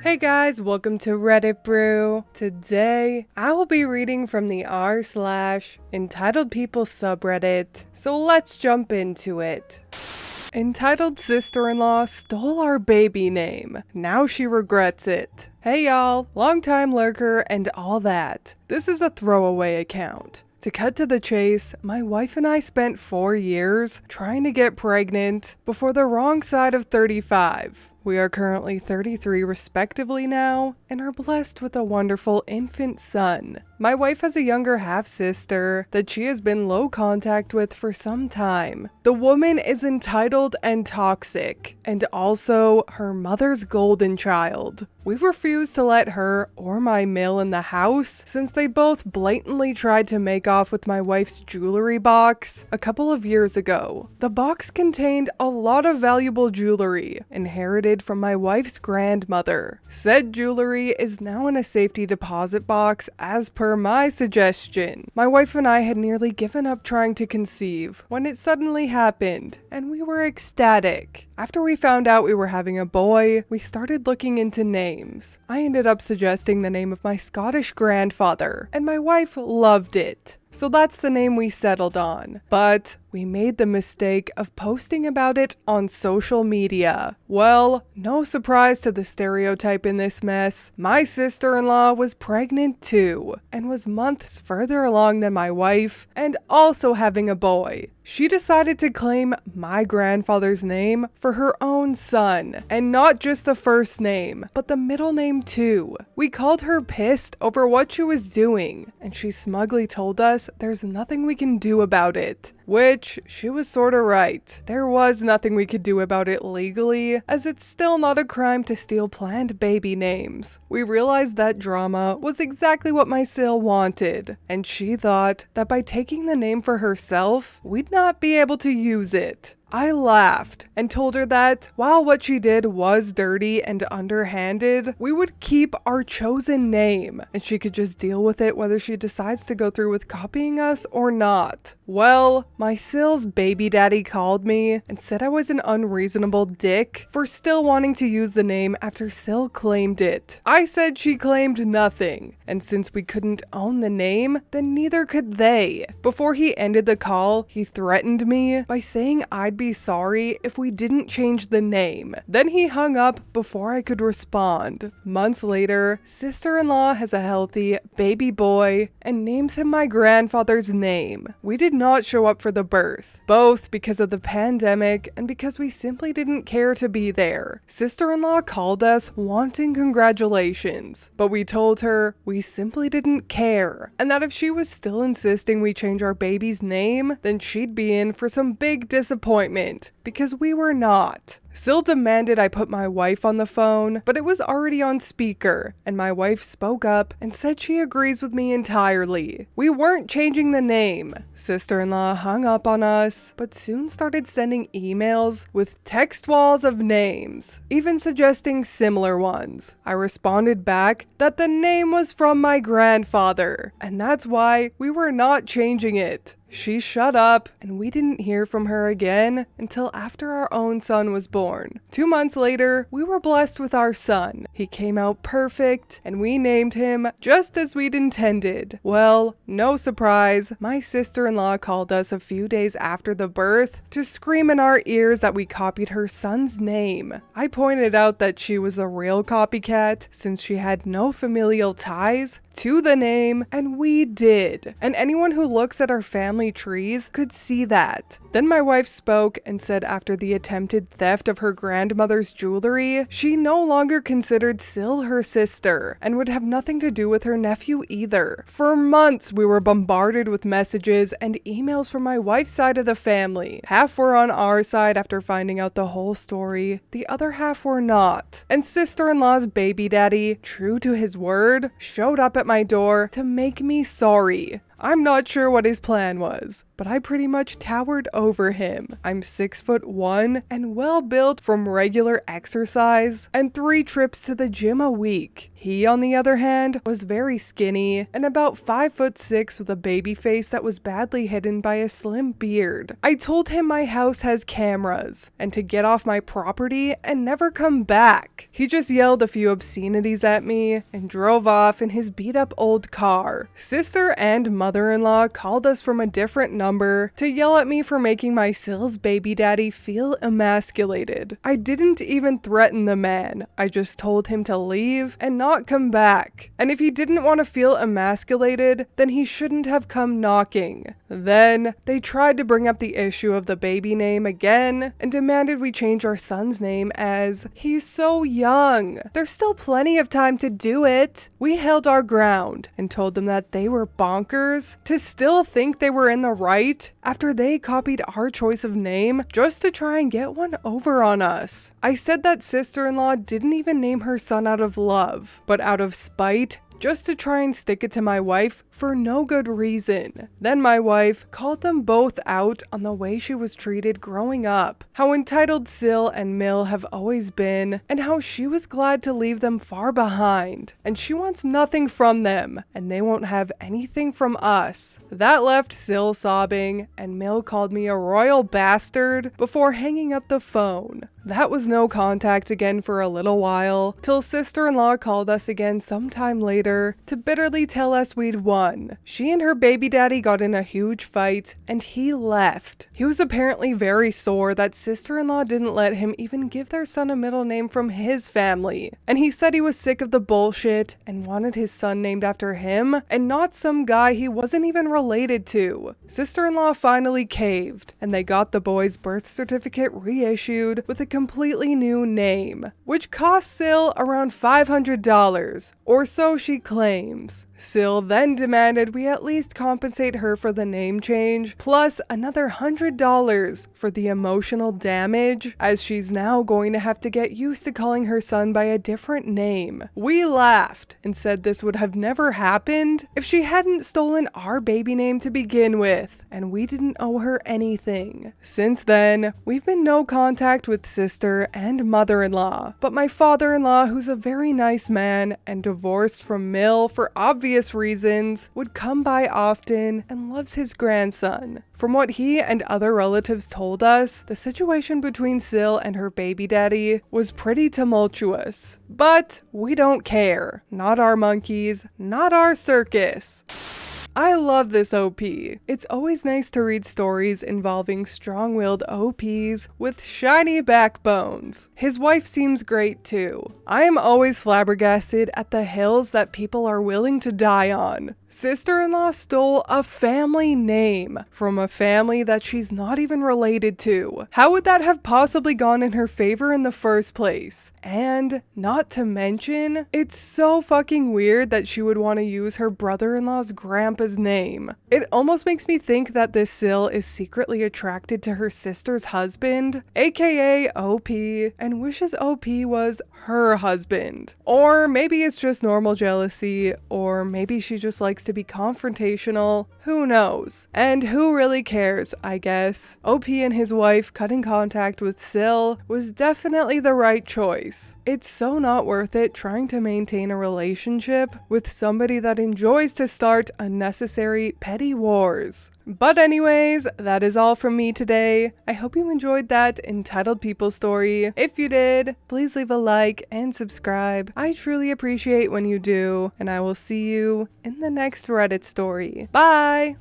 Hey guys, welcome to Reddit Brew. Today, I will be reading from the r/EntitledPeople subreddit, so let's jump into it. Entitled sister-in-law stole our baby name. Now she regrets it. Hey y'all, long-time lurker and all that. This is a throwaway account. To cut to the chase, my wife and I spent 4 years trying to get pregnant before the wrong side of 35. We are currently 33 respectively now, and are blessed with a wonderful infant son. My wife has a younger half-sister that she has been low contact with for some time. The woman is entitled and toxic, and also her mother's golden child. We've refused to let her or my male in the house since they both blatantly tried to make off with my wife's jewelry box a couple of years ago. The box contained a lot of valuable jewelry inherited from my wife's grandmother. Said jewelry is now in a safety deposit box as per my suggestion. My wife and I had nearly given up trying to conceive when it suddenly happened, and we were ecstatic. After we found out we were having a boy, we started looking into names. I ended up suggesting the name of my Scottish grandfather, and my wife loved it. So that's the name we settled on. But we made the mistake of posting about it on social media. Well, no surprise to the stereotype in this mess. My sister-in-law was pregnant too, and was months further along than my wife, and also having a boy. She decided to claim my grandfather's name for her own son, and not just the first name, but the middle name too. We called her pissed over what she was doing, and she smugly told us there's nothing we can do about it. Which, she was sorta right. There was nothing we could do about it legally, as it's still not a crime to steal planned baby names. We realized that drama was exactly what my sil wanted, and she thought that by taking the name for herself, we'd not be able to use it. I laughed and told her that while what she did was dirty and underhanded, we would keep our chosen name and she could just deal with it whether she decides to go through with copying us or not. Well, my sil's baby daddy called me and said I was an unreasonable dick for still wanting to use the name after Sil claimed it. I said she claimed nothing, and since we couldn't own the name, then neither could they. Before he ended the call, he threatened me by saying I'd be sorry if we didn't change the name. Then he hung up before I could respond. Months later, sister-in-law has a healthy baby boy and names him my grandfather's name. We did not show up for the birth, both because of the pandemic and because we simply didn't care to be there. Sister-in-law called us wanting congratulations, but we told her we simply didn't care, and that if she was still insisting we change our baby's name, then she'd be in for some big disappointment. Because we were not. Sil demanded I put my wife on the phone, but it was already on speaker, and my wife spoke up and said she agrees with me entirely. We weren't changing the name. Sister-in-law hung up on us, but soon started sending emails with text walls of names, even suggesting similar ones. I responded back that the name was from my grandfather, and that's why we were not changing it. She shut up, and we didn't hear from her again until after our own son was born. 2 months later, we were blessed with our son. He came out perfect, and we named him just as we'd intended. Well, no surprise, my sister-in-law called us a few days after the birth to scream in our ears that we copied her son's name. I pointed out that she was a real copycat since she had no familial ties to the name, and we did. And anyone who looks at our family trees could see that. Then my wife spoke and said after the attempted theft of her grandmother's jewelry, she no longer considered Sil her sister and would have nothing to do with her nephew either. For months we were bombarded with messages and emails from my wife's side of the family. Half were on our side after finding out the whole story, the other half were not. And sister-in-law's baby daddy, true to his word, showed up at my door to make me sorry. I'm not sure what his plan was, but I pretty much towered over him. I'm 6'1" and well built from regular exercise and 3 trips to the gym a week. He, on the other hand, was very skinny and about 5'6" with a baby face that was badly hidden by a slim beard. I told him my house has cameras and to get off my property and never come back. He just yelled a few obscenities at me and drove off in his beat up old car. Sister and mother-in-law called us from a different number to yell at me for making my Sill's baby daddy feel emasculated. I didn't even threaten the man. I just told him to leave and not come back. And if he didn't want to feel emasculated, then he shouldn't have come knocking. Then they tried to bring up the issue of the baby name again and demanded we change our son's name as he's so young. There's still plenty of time to do it. We held our ground and told them that they were bonkers to still think they were in the right after they copied our choice of name just to try and get one over on us. I said that sister-in-law didn't even name her son out of love, but out of spite, just to try and stick it to my wife for no good reason. Then my wife called them both out on the way she was treated growing up, how entitled Sill and Mill have always been, and how she was glad to leave them far behind, and she wants nothing from them, and they won't have anything from us. That left Sill sobbing, and Mill called me a royal bastard before hanging up the phone. That was no contact again for a little while, till sister-in-law called us again sometime later to bitterly tell us we'd won. She and her baby daddy got in a huge fight, and he left. He was apparently very sore that sister-in-law didn't let him even give their son a middle name from his family. And he said he was sick of the bullshit and wanted his son named after him and not some guy he wasn't even related to. Sister-in-law finally caved, and they got the boy's birth certificate reissued with a completely new name, which cost Sill around $500, or so she claims. Sill then demanded we at least compensate her for the name change, plus another $100 for the emotional damage, as she's now going to have to get used to calling her son by a different name. We laughed and said this would have never happened if she hadn't stolen our baby name to begin with, and we didn't owe her anything. Since then, we've been no contact with sister and mother-in-law, but my father-in-law, who's a very nice man and divorced from Mill for obvious reasons, would come by often and loves his grandson. From what he and other relatives told us, the situation between Sill and her baby daddy was pretty tumultuous. But we don't care. Not our monkeys, not our circus. I love this OP. It's always nice to read stories involving strong-willed OPs with shiny backbones. His wife seems great too. I am always flabbergasted at the hills that people are willing to die on. Sister-in-law stole a family name from a family that she's not even related to. How would that have possibly gone in her favor in the first place? And not to mention, it's so fucking weird that she would want to use her brother-in-law's grandpa's name. It almost makes me think that this Sill is secretly attracted to her sister's husband, aka OP, and wishes OP was her husband. Or maybe it's just normal jealousy, or maybe she just likes to be confrontational. Who knows? And who really cares, I guess. OP and his wife cutting contact with Sill was definitely the right choice. It's so not worth it trying to maintain a relationship with somebody that enjoys to start unnecessary petty wars. But anyways, that is all from me today. I hope you enjoyed that Entitled People story. If you did, please leave a like and subscribe. I truly appreciate when you do, and I will see you in the next Reddit story. Bye!